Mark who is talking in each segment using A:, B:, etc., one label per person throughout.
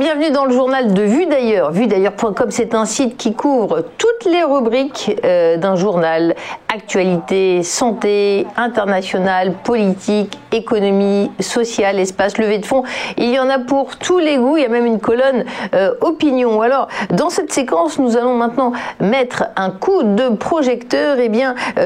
A: bienvenue dans le journal de Vue d'ailleurs. Vuedailleurs.com, c'est un site qui couvre toutes les rubriques d'un journal. Actualité, santé, internationale, politique, économie, sociale, espace, levée de fonds. Il y en a pour tous les goûts. Il y a même une colonne opinion. Alors, dans cette séquence, nous allons maintenant mettre un coup de projecteur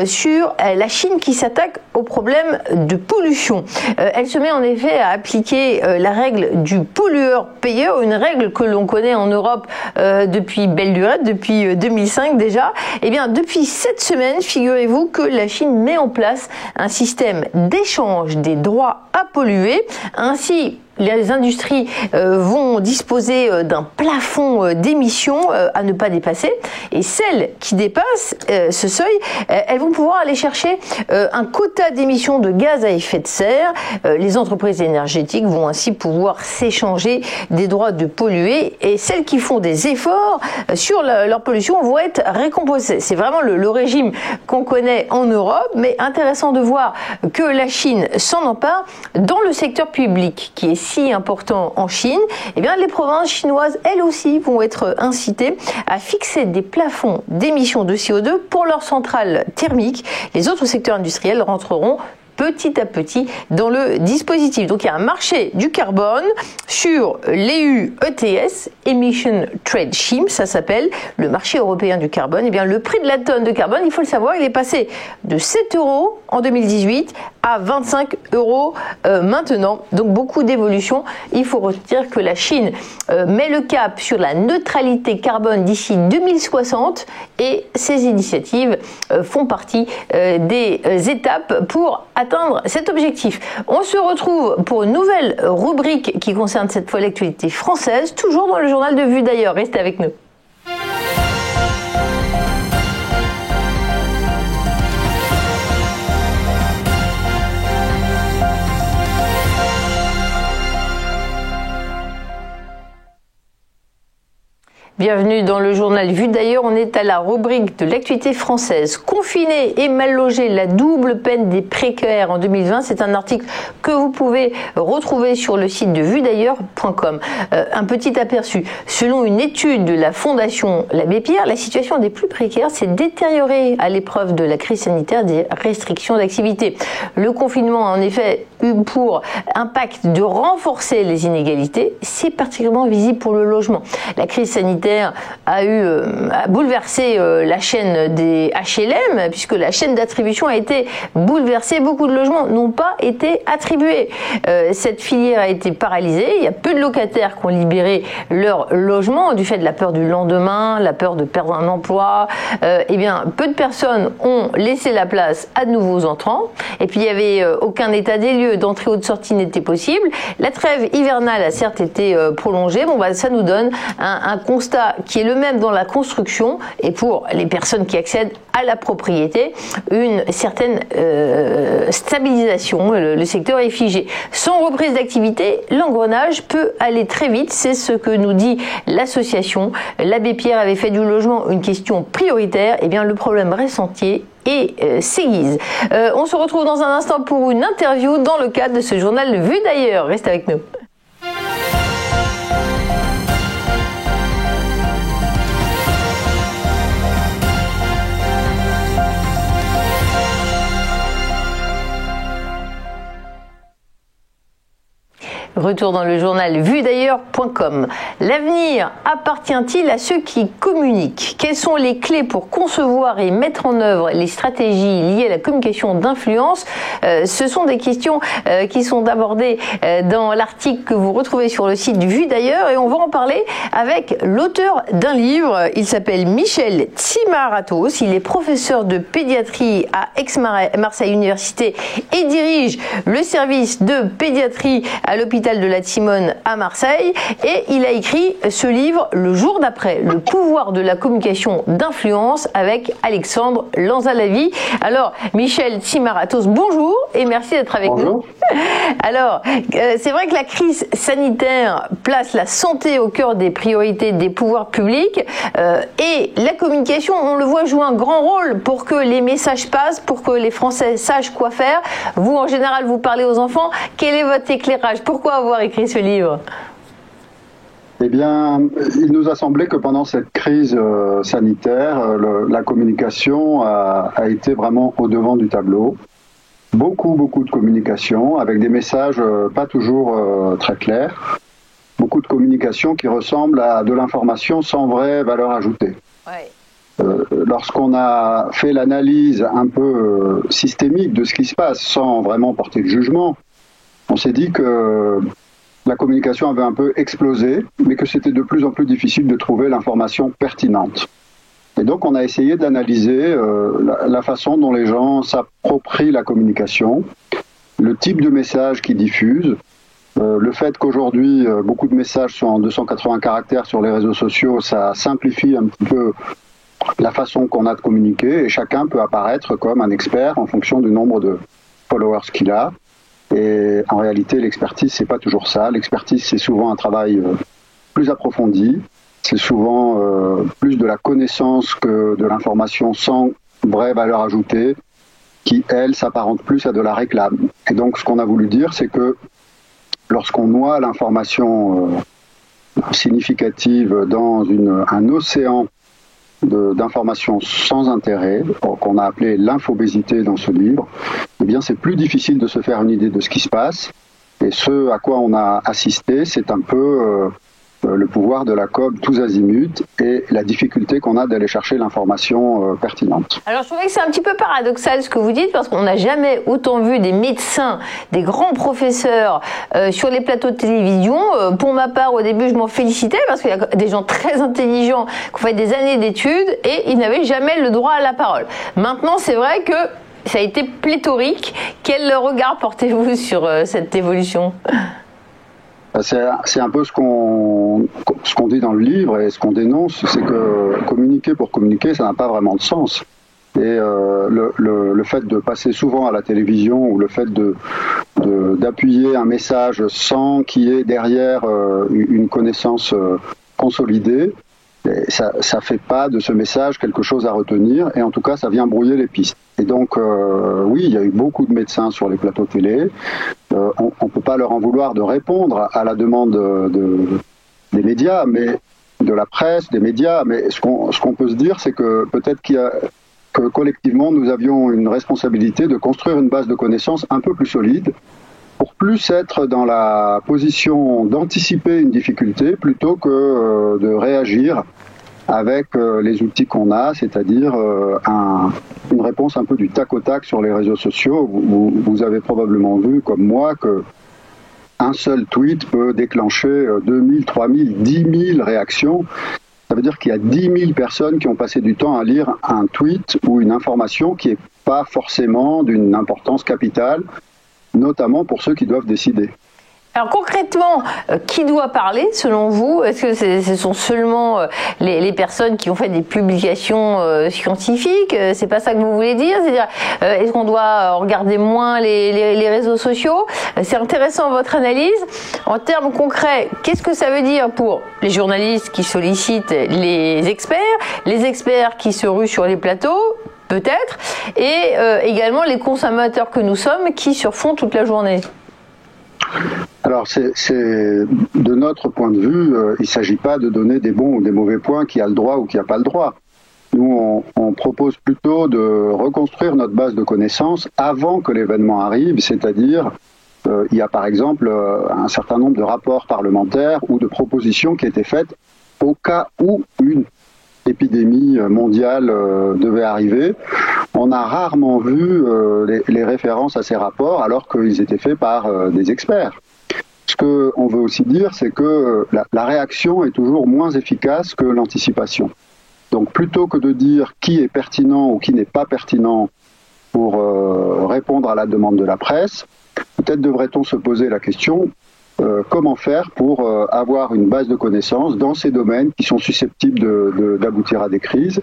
A: sur la Chine qui s'attaque au problème de pollution. Elle se met en effet à appliquer la règle du pollueur-payeur, une règle que l'on connaît en Europe depuis belle lurette, depuis 2005 déjà. Depuis cette semaine, figurez-vous que la Chine met en place un système d'échange des droits à polluer. Ainsi, les industries vont disposer d'un plafond d'émissions à ne pas dépasser, et celles qui dépassent ce seuil, elles vont pouvoir aller chercher un quota d'émissions de gaz à effet de serre. Les entreprises énergétiques vont ainsi pouvoir s'échanger des droits de polluer, et celles qui font des efforts sur leur pollution vont être récompensées. C'est vraiment le régime qu'on connaît en Europe, mais intéressant de voir que la Chine s'en empare dans le secteur public qui est si important en Chine. Les provinces chinoises, elles aussi, vont être incitées à fixer des plafonds d'émissions de CO2 pour leurs centrales thermiques. Les autres secteurs industriels rentreront petit à petit dans le dispositif. Donc il y a un marché du carbone sur l'EU ETS, Emission Trade Scheme, ça s'appelle le marché européen du carbone. Le prix de la tonne de carbone, il faut le savoir, il est passé de 7 € en 2018 à 25 € maintenant. Donc beaucoup d'évolution. Il faut retenir que la Chine met le cap sur la neutralité carbone d'ici 2060, et ces initiatives font partie des étapes pour atteindre cet objectif. On se retrouve pour une nouvelle rubrique qui concerne cette fois l'actualité française, toujours dans le journal de Vue d'ailleurs. Restez avec nous. Bienvenue dans le journal Vue d'ailleurs. On est à la rubrique de l'actualité française. Confinés et mal logés, la double peine des précaires en 2020. C'est un article que vous pouvez retrouver sur le site de vuedailleurs.com. Un petit aperçu. Selon une étude de la Fondation l'Abbé Pierre, la situation des plus précaires s'est détériorée à l'épreuve de la crise sanitaire, des restrictions d'activité. Le confinement a en effet eu pour impact de renforcer les inégalités. C'est particulièrement visible pour le logement. La crise sanitaire a bouleversé la chaîne des HLM, puisque la chaîne d'attribution a été bouleversée. Beaucoup de logements n'ont pas été attribués. Cette filière a été paralysée. Il y a peu de locataires qui ont libéré leur logement du fait de la peur du lendemain, la peur de perdre un emploi. Peu de personnes ont laissé la place à de nouveaux entrants. Et puis il n'y avait aucun état des lieux d'entrée ou de sortie n'était possible. La trêve hivernale a certes été prolongée. Ça nous donne un constat qui est le même dans la construction, et pour les personnes qui accèdent à la propriété, une certaine stabilisation. Le secteur est figé. Sans reprise d'activité, l'engrenage peut aller très vite. C'est ce que nous dit l'association. L'Abbé Pierre avait fait du logement une question prioritaire. Le problème reste entier et s'aiguise. On se retrouve dans un instant pour une interview dans le cadre de ce journal Vue d'ailleurs. Reste avec nous. Retour dans le journal vuedailleurs.com. L'avenir appartient-il à ceux qui communiquent ? Quelles sont les clés pour concevoir et mettre en œuvre les stratégies liées à la communication d'influence ? Ce sont des questions qui sont abordées dans l'article que vous retrouvez sur le site du Vue d'ailleurs, et on va en parler avec l'auteur d'un livre. Il s'appelle Michel Tsimaratos. Il est professeur de pédiatrie à Aix-Marseille Université et dirige le service de pédiatrie à l'hôpital de la Timone à Marseille, et il a écrit ce livre Le jour d'après, le pouvoir de la communication d'influence, avec Alexandre Lanzalavie. Alors Michel Tsimaratos, bonjour et merci d'être avec nous. Alors c'est vrai que la crise sanitaire place la santé au cœur des priorités des pouvoirs publics, et la communication, on le voit, joue un grand rôle pour que les messages passent, pour que les Français sachent quoi faire. Vous en général vous parlez aux enfants, quel est votre éclairage ? Pourquoi avoir écrit ce livre ?
B: Eh bien, il nous a semblé que pendant cette crise sanitaire, la communication a été vraiment au devant du tableau. Beaucoup de communication avec des messages pas toujours très clairs. Beaucoup de communication qui ressemble à de l'information sans vraie valeur ajoutée. Ouais. Lorsqu'on a fait l'analyse un peu systémique de ce qui se passe sans vraiment porter de jugement, on s'est dit que la communication avait un peu explosé, mais que c'était de plus en plus difficile de trouver l'information pertinente. Et donc on a essayé d'analyser la façon dont les gens s'approprient la communication, le type de message qu'ils diffusent, le fait qu'aujourd'hui beaucoup de messages sont en 280 caractères sur les réseaux sociaux, ça simplifie un petit peu la façon qu'on a de communiquer et chacun peut apparaître comme un expert en fonction du nombre de followers qu'il a. Et en réalité, l'expertise, c'est pas toujours ça. L'expertise, c'est souvent un travail plus approfondi. C'est souvent plus de la connaissance que de l'information sans vraie valeur ajoutée, qui, elle, s'apparente plus à de la réclame. Et donc, ce qu'on a voulu dire, c'est que lorsqu'on noie l'information significative dans un océan d'informations sans intérêt, qu'on a appelé l'infobésité dans ce livre, eh bien c'est plus difficile de se faire une idée de ce qui se passe. Et ce à quoi on a assisté, c'est un peu le pouvoir de la com tous azimuts et la difficulté qu'on a d'aller chercher l'information pertinente.
A: Alors je trouvais que c'est un petit peu paradoxal ce que vous dites, parce qu'on n'a jamais autant vu des médecins, des grands professeurs sur les plateaux de télévision. Pour ma part, au début, je m'en félicitais parce qu'il y a des gens très intelligents qui ont fait des années d'études et ils n'avaient jamais le droit à la parole. Maintenant, c'est vrai que ça a été pléthorique. Quel regard portez-vous sur cette évolution ?
B: C'est un peu ce qu'on dit dans le livre et ce qu'on dénonce, c'est que communiquer pour communiquer, ça n'a pas vraiment de sens. Et le fait de passer souvent à la télévision ou le fait d'appuyer un message sans qu'il y ait derrière une connaissance consolidée, ça fait pas de ce message quelque chose à retenir et en tout cas ça vient brouiller les pistes. Et donc oui, il y a eu beaucoup de médecins sur les plateaux télé. On peut pas leur en vouloir de répondre à la demande des médias, mais de la presse, des médias. Mais ce qu'on peut se dire, c'est que peut-être que collectivement nous avions une responsabilité de construire une base de connaissances un peu plus solide, pour plus être dans la position d'anticiper une difficulté plutôt que de réagir avec les outils qu'on a, c'est-à-dire une réponse un peu du tac au tac sur les réseaux sociaux. Vous avez probablement vu, comme moi, que un seul tweet peut déclencher 2000, 3000, 10 000 réactions. Ça veut dire qu'il y a 10 000 personnes qui ont passé du temps à lire un tweet ou une information qui n'est pas forcément d'une importance capitale, notamment pour ceux qui doivent décider.
A: Alors concrètement, qui doit parler selon vous ? Est-ce que ce sont seulement les personnes qui ont fait des publications scientifiques ? C'est pas ça que vous voulez dire ? C'est-à-dire, est-ce qu'on doit regarder moins les réseaux sociaux ? C'est intéressant votre analyse. En termes concrets, qu'est-ce que ça veut dire pour les journalistes qui sollicitent les experts qui se ruent sur les plateaux ? Peut-être, et également les consommateurs que nous sommes qui surfont toute la journée.
B: Alors, de notre point de vue, il ne s'agit pas de donner des bons ou des mauvais points, qui a le droit ou qui n'a pas le droit. Nous, on propose plutôt de reconstruire notre base de connaissances avant que l'événement arrive, c'est-à-dire, il y a par exemple un certain nombre de rapports parlementaires ou de propositions qui étaient faites au cas où une épidémie mondiale devait arriver. On a rarement vu les références à ces rapports alors qu'ils étaient faits par des experts. Ce qu'on veut aussi dire, c'est que la réaction est toujours moins efficace que l'anticipation. Donc plutôt que de dire qui est pertinent ou qui n'est pas pertinent pour répondre à la demande de la presse, peut-être devrait-on se poser la question comment faire pour avoir une base de connaissances dans ces domaines qui sont susceptibles d'aboutir à des crises,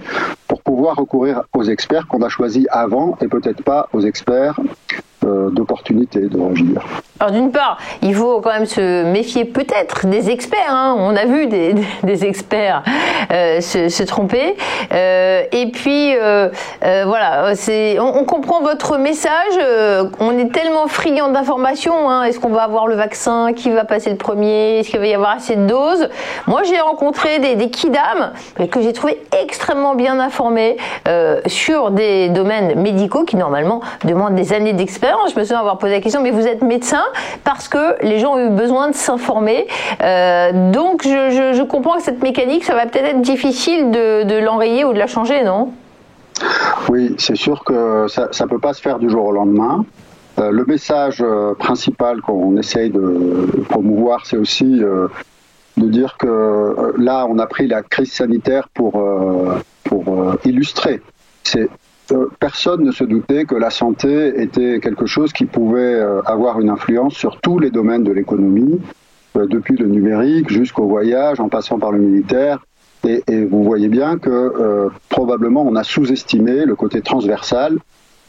B: pour pouvoir recourir aux experts qu'on a choisis avant et peut-être pas aux experts d'opportunité, devrais-je dire.
A: Alors d'une part, il faut quand même se méfier peut-être des experts. Hein. On a vu des experts se tromper. Et puis voilà, on comprend votre message. On est tellement friand d'informations. Hein. Est-ce qu'on va avoir le vaccin? Qui va passer le premier? Est-ce qu'il va y avoir assez de doses? Moi, j'ai rencontré des kidams que j'ai trouvé extrêmement bien informés sur des domaines médicaux qui normalement demandent des années d'expérience. Je me souviens avoir posé la question, mais vous êtes médecin? Parce que les gens ont eu besoin de s'informer. Donc je comprends que cette mécanique, ça va peut-être être difficile de l'enrayer ou de la changer, non?
B: Oui, c'est sûr que ça ne peut pas se faire du jour au lendemain. Le message principal qu'on essaye de promouvoir, c'est aussi de dire que là, on a pris la crise sanitaire pour illustrer. Personne ne se doutait que la santé était quelque chose qui pouvait avoir une influence sur tous les domaines de l'économie, depuis le numérique jusqu'au voyage, en passant par le militaire. Et vous voyez bien que probablement on a sous-estimé le côté transversal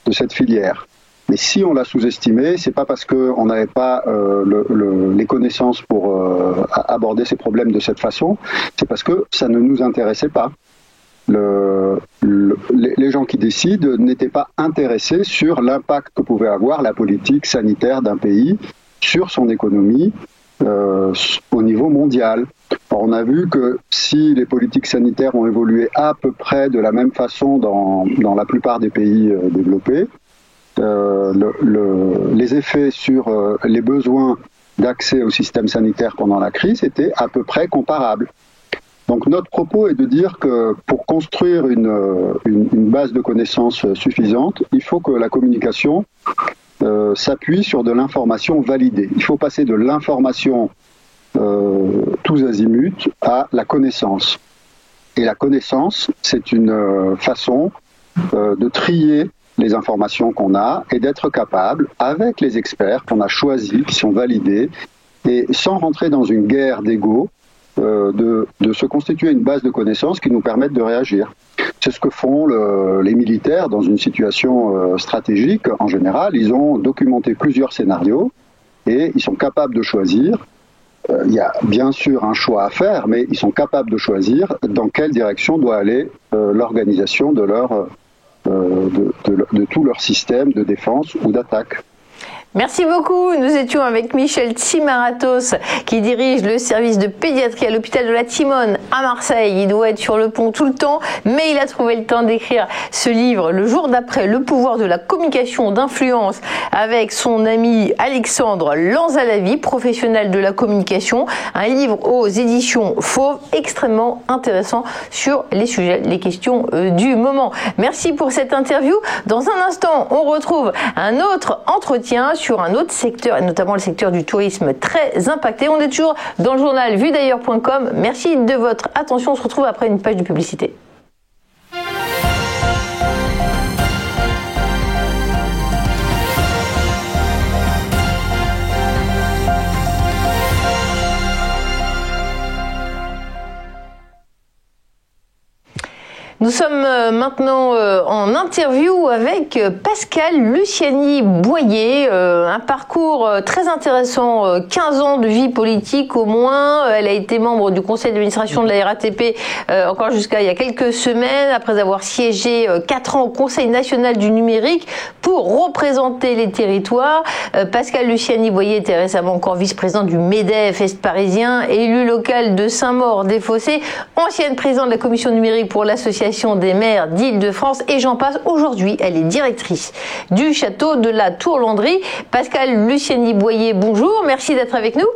B: de cette filière. Mais si on l'a sous-estimé, c'est pas parce qu'on n'avait pas les connaissances pour aborder ces problèmes de cette façon, c'est parce que ça ne nous intéressait pas. Les gens qui décident n'étaient pas intéressés sur l'impact que pouvait avoir la politique sanitaire d'un pays sur son économie au niveau mondial. Alors, on a vu que si les politiques sanitaires ont évolué à peu près de la même façon dans la plupart des pays développés, les effets sur les besoins d'accès au système sanitaire pendant la crise étaient à peu près comparables. Donc notre propos est de dire que pour construire une base de connaissances suffisante, il faut que la communication s'appuie sur de l'information validée. Il faut passer de l'information tous azimuts à la connaissance. Et la connaissance, c'est une façon de trier les informations qu'on a et d'être capable, avec les experts qu'on a choisis, qui sont validés, et sans rentrer dans une guerre d'ego, de se constituer une base de connaissances qui nous permettent de réagir. C'est ce que font les militaires dans une situation stratégique. En général, ils ont documenté plusieurs scénarios et ils sont capables de choisir. Il y a bien sûr un choix à faire, mais ils sont capables de choisir dans quelle direction doit aller l'organisation de tout leur système de défense ou d'attaque.
A: Merci beaucoup. Nous étions avec Michel Tsimaratos qui dirige le service de pédiatrie à l'hôpital de la Timone à Marseille. Il doit être sur le pont tout le temps, mais il a trouvé le temps d'écrire ce livre le jour d'après, Le pouvoir de la communication d'influence, avec son ami Alexandre Lanzalavi, professionnel de la communication. Un livre aux éditions Fauve, extrêmement intéressant sur les sujets, les questions du moment. Merci pour cette interview. Dans un instant, on retrouve un autre entretien sur un autre secteur, et notamment le secteur du tourisme très impacté. On est toujours dans le journal vudailleurs.com. Merci de votre attention. On se retrouve après une page de publicité. Nous sommes maintenant en interview avec Pascale Luciani-Boyer, un parcours très intéressant, 15 ans de vie politique au moins. Elle a été membre du conseil d'administration de la RATP encore jusqu'à il y a quelques semaines, après avoir siégé 4 ans au Conseil national du numérique pour représenter les territoires. Pascale Luciani-Boyer était récemment encore vice-présidente du MEDEF Est parisien, élue locale de Saint-Maur-des-Fossés, ancienne présidente de la commission numérique pour l'association des maires d'Île-de-France et j'en passe. Aujourd'hui, elle est directrice du château de la Tour-Landry. Pascale Luciani-Boyer, bonjour, merci d'être avec nous.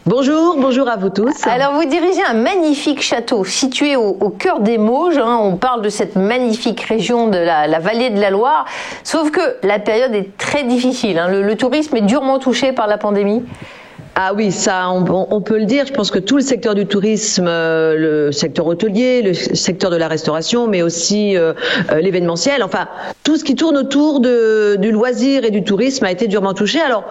C: Bonjour, bonjour à vous tous.
A: Alors vous dirigez un magnifique château situé au cœur des Mauges, hein. On parle de cette magnifique région de la vallée de la Loire, sauf que la période est très difficile, hein. Le tourisme est durement touché par la pandémie.
C: Ah oui, ça, on peut le dire. Je pense que tout le secteur du tourisme, le secteur hôtelier, le secteur de la restauration, mais aussi l'événementiel, enfin, tout ce qui tourne autour du loisir et du tourisme a été durement touché. Alors,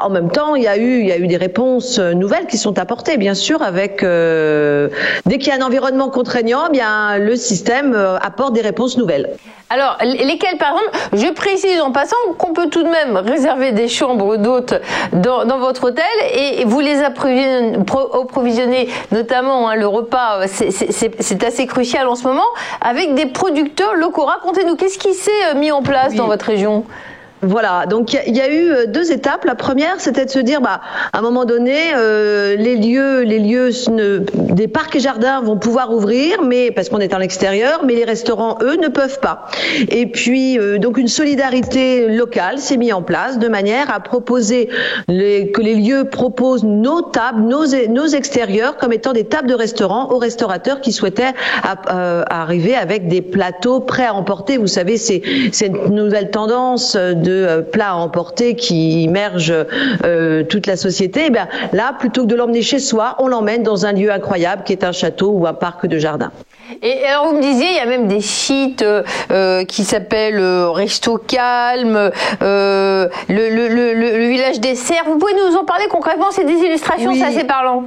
C: En même temps, il y a eu des réponses nouvelles qui sont apportées, bien sûr, avec dès qu'il y a un environnement contraignant, bien le système apporte des réponses nouvelles.
A: Alors, lesquelles, par exemple, je précise en passant qu'on peut tout de même réserver des chambres d'hôtes dans votre hôtel et vous les approvisionnez, notamment le repas, c'est assez crucial en ce moment, avec des producteurs locaux. Racontez-nous, qu'est-ce qui s'est mis en place dans votre région ?
C: Voilà, donc il y a eu 2 étapes. La première, c'était de se dire, à un moment donné, les lieux des parcs et jardins vont pouvoir ouvrir, mais parce qu'on est en extérieur, mais les restaurants, eux, ne peuvent pas. Et puis, donc une solidarité locale s'est mise en place de manière à proposer que les lieux proposent nos tables, nos extérieurs comme étant des tables de restaurant aux restaurateurs qui souhaitaient arriver avec des plateaux prêts à emporter. Vous savez, c'est une nouvelle tendance de plats à emporter qui immerge toute la société. Et bien là, plutôt que de l'emmener chez soi, on l'emmène dans un lieu incroyable qui est un château ou un parc de jardin.
A: Et alors vous me disiez, il y a même des sites qui s'appellent Resto Calme, le village des cerfs. Vous pouvez nous en parler concrètement? C'est des illustrations, c'est assez parlant.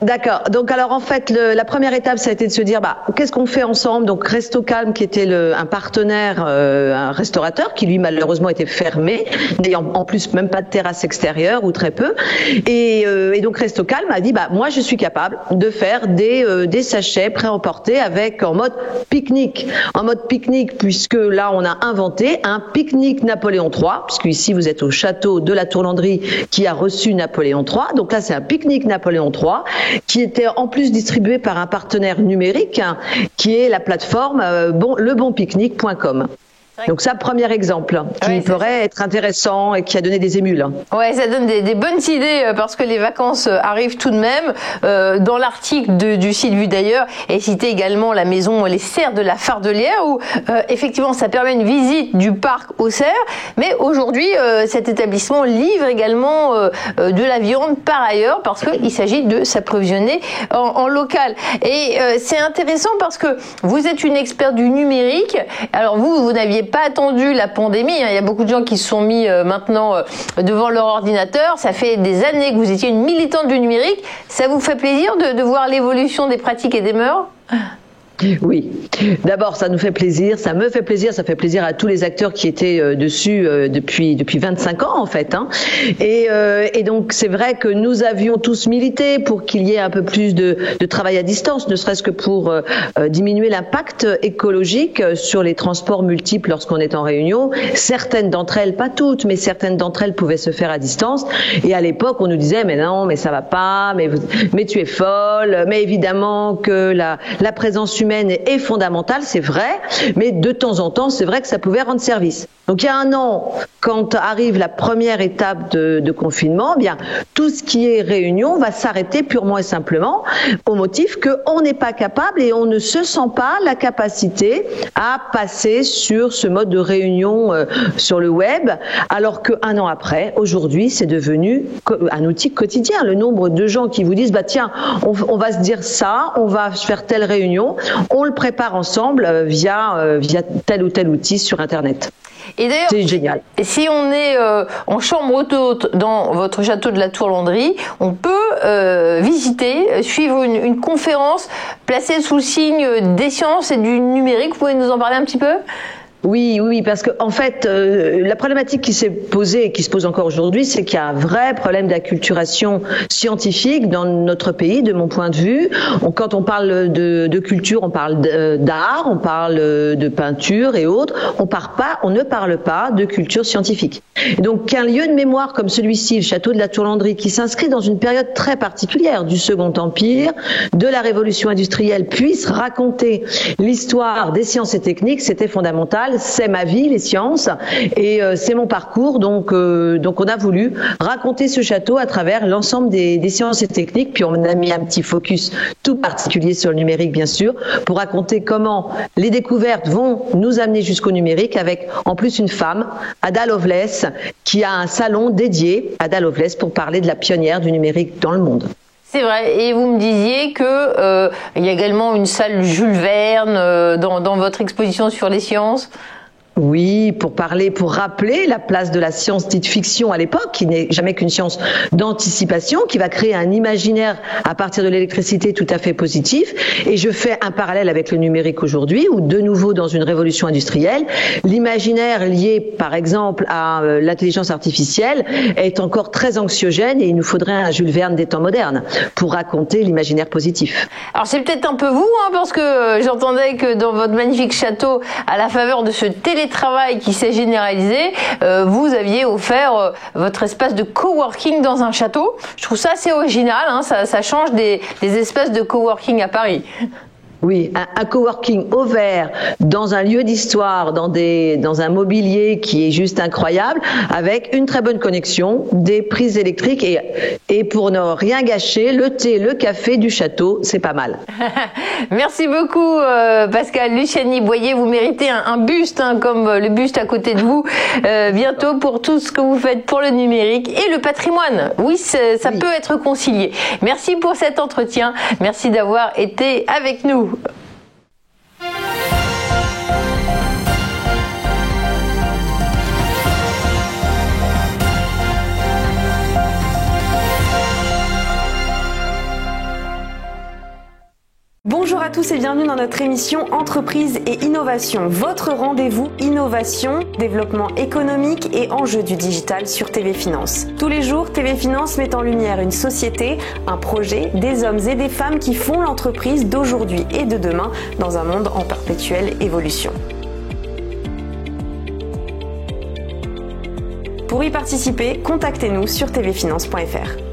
C: D'accord. Donc alors en fait la première étape ça a été de se dire qu'est-ce qu'on fait ensemble. Donc Resto Calme qui était un partenaire, un restaurateur qui lui malheureusement était fermé, n'ayant en plus même pas de terrasse extérieure ou très peu. Et donc Resto Calme a dit moi je suis capable de faire des sachets pré-emportés en mode pique-nique. En mode pique-nique puisque là on a inventé un pique-nique Napoléon III, puisque ici vous êtes au château de la Tourlandrie qui a reçu Napoléon III. Donc là c'est un pique-nique Napoléon III qui était en plus distribué par un partenaire numérique qui est la plateforme lebonpique-nique.com. Donc ça, premier exemple qui pourrait être intéressant et qui a donné des émules.
A: Ouais, ça donne des bonnes idées parce que les vacances arrivent tout de même. Dans l'article du site Vue d'ailleurs est cité également la maison Les Cerfs de la Fardelière où effectivement ça permet une visite du parc aux cerfs. Mais aujourd'hui, cet établissement livre également de la viande par ailleurs parce qu'il s'agit de s'approvisionner en local. Et c'est intéressant parce que vous êtes une experte du numérique. Alors vous n'aviez pas attendu la pandémie. Il y a beaucoup de gens qui se sont mis maintenant devant leur ordinateur. Ça fait des années que vous étiez une militante du numérique. Ça vous fait plaisir de voir l'évolution des pratiques et des mœurs ?
C: Oui. D'abord, ça nous fait plaisir, ça me fait plaisir, ça fait plaisir à tous les acteurs qui étaient dessus depuis 25 ans en fait. Et donc c'est vrai que nous avions tous milité pour qu'il y ait un peu plus de travail à distance, ne serait-ce que pour diminuer l'impact écologique sur les transports multiples lorsqu'on est en réunion. Certaines d'entre elles, pas toutes, mais certaines d'entre elles pouvaient se faire à distance. Et à l'époque, on nous disait mais non, mais ça va pas, mais tu es folle, mais évidemment que la présence humaine est fondamentale, c'est vrai, mais de temps en temps, c'est vrai que ça pouvait rendre service. Donc il y a un an, quand arrive la première étape de confinement, bien tout ce qui est réunion va s'arrêter purement et simplement au motif qu'on n'est pas capable et on ne se sent pas la capacité à passer sur ce mode de réunion sur le web, alors qu'un an après, aujourd'hui, c'est devenu un outil quotidien. Le nombre de gens qui vous disent tiens, on va se dire ça, on va faire telle réunion, on le prépare ensemble via tel ou tel outil sur Internet.
A: Et d'ailleurs,
C: c'est génial.
A: Si on est en chambre d'hôte dans votre château de la Tourlandrie, on peut visiter, suivre une conférence placée sous le signe des sciences et du numérique. Vous pouvez nous en parler un petit peu ?
C: Oui, parce que en fait, la problématique qui s'est posée et qui se pose encore aujourd'hui, c'est qu'il y a un vrai problème d'acculturation scientifique dans notre pays, de mon point de vue. Quand on parle de culture, on parle d'art, on parle de peinture et autres. On ne parle pas de culture scientifique. Et donc, qu'un lieu de mémoire comme celui-ci, le château de la Tourlandrie, qui s'inscrit dans une période très particulière du Second Empire, de la Révolution industrielle, puisse raconter l'histoire des sciences et techniques, c'était fondamental. C'est ma vie, les sciences, et c'est mon parcours. Donc on a voulu raconter ce château à travers l'ensemble des sciences et techniques. Puis on a mis un petit focus tout particulier sur le numérique, bien sûr, pour raconter comment les découvertes vont nous amener jusqu'au numérique, avec en plus une femme, Ada Lovelace, qui a un salon dédié, Ada Lovelace, pour parler de la pionnière du numérique dans le monde.
A: C'est vrai, et vous me disiez que il y a également une salle Jules Verne dans votre exposition sur les sciences.
C: Oui, pour rappeler la place de la science dite fiction à l'époque, qui n'est jamais qu'une science d'anticipation, qui va créer un imaginaire à partir de l'électricité tout à fait positif. Et je fais un parallèle avec le numérique aujourd'hui, où de nouveau dans une révolution industrielle, l'imaginaire lié par exemple à l'intelligence artificielle est encore très anxiogène, et il nous faudrait un Jules Verne des temps modernes pour raconter l'imaginaire positif.
A: Alors c'est peut-être un peu vous, parce que j'entendais que dans votre magnifique château, à la faveur de ce télétravail qui s'est généralisé, vous aviez offert votre espace de coworking dans un château. Je trouve ça assez original, ça change des espaces de coworking à Paris.
C: Oui, un coworking ouvert dans un lieu d'histoire, dans un mobilier qui est juste incroyable, avec une très bonne connexion, des prises électriques et pour ne rien gâcher, le thé, le café du château, c'est pas mal.
A: Merci beaucoup Pascale Luciani-Boyer, vous méritez un buste comme le buste à côté de vous bientôt pour tout ce que vous faites pour le numérique et le patrimoine. Oui, ça peut être concilié. Merci pour cet entretien, merci d'avoir été avec nous.
D: Bonjour à tous et bienvenue dans notre émission Entreprise et Innovation, votre rendez-vous innovation, développement économique et enjeux du digital sur TV Finance. Tous les jours, TV Finance met en lumière une société, un projet, des hommes et des femmes qui font l'entreprise d'aujourd'hui et de demain dans un monde en perpétuelle évolution. Pour y participer, contactez-nous sur tvfinance.fr.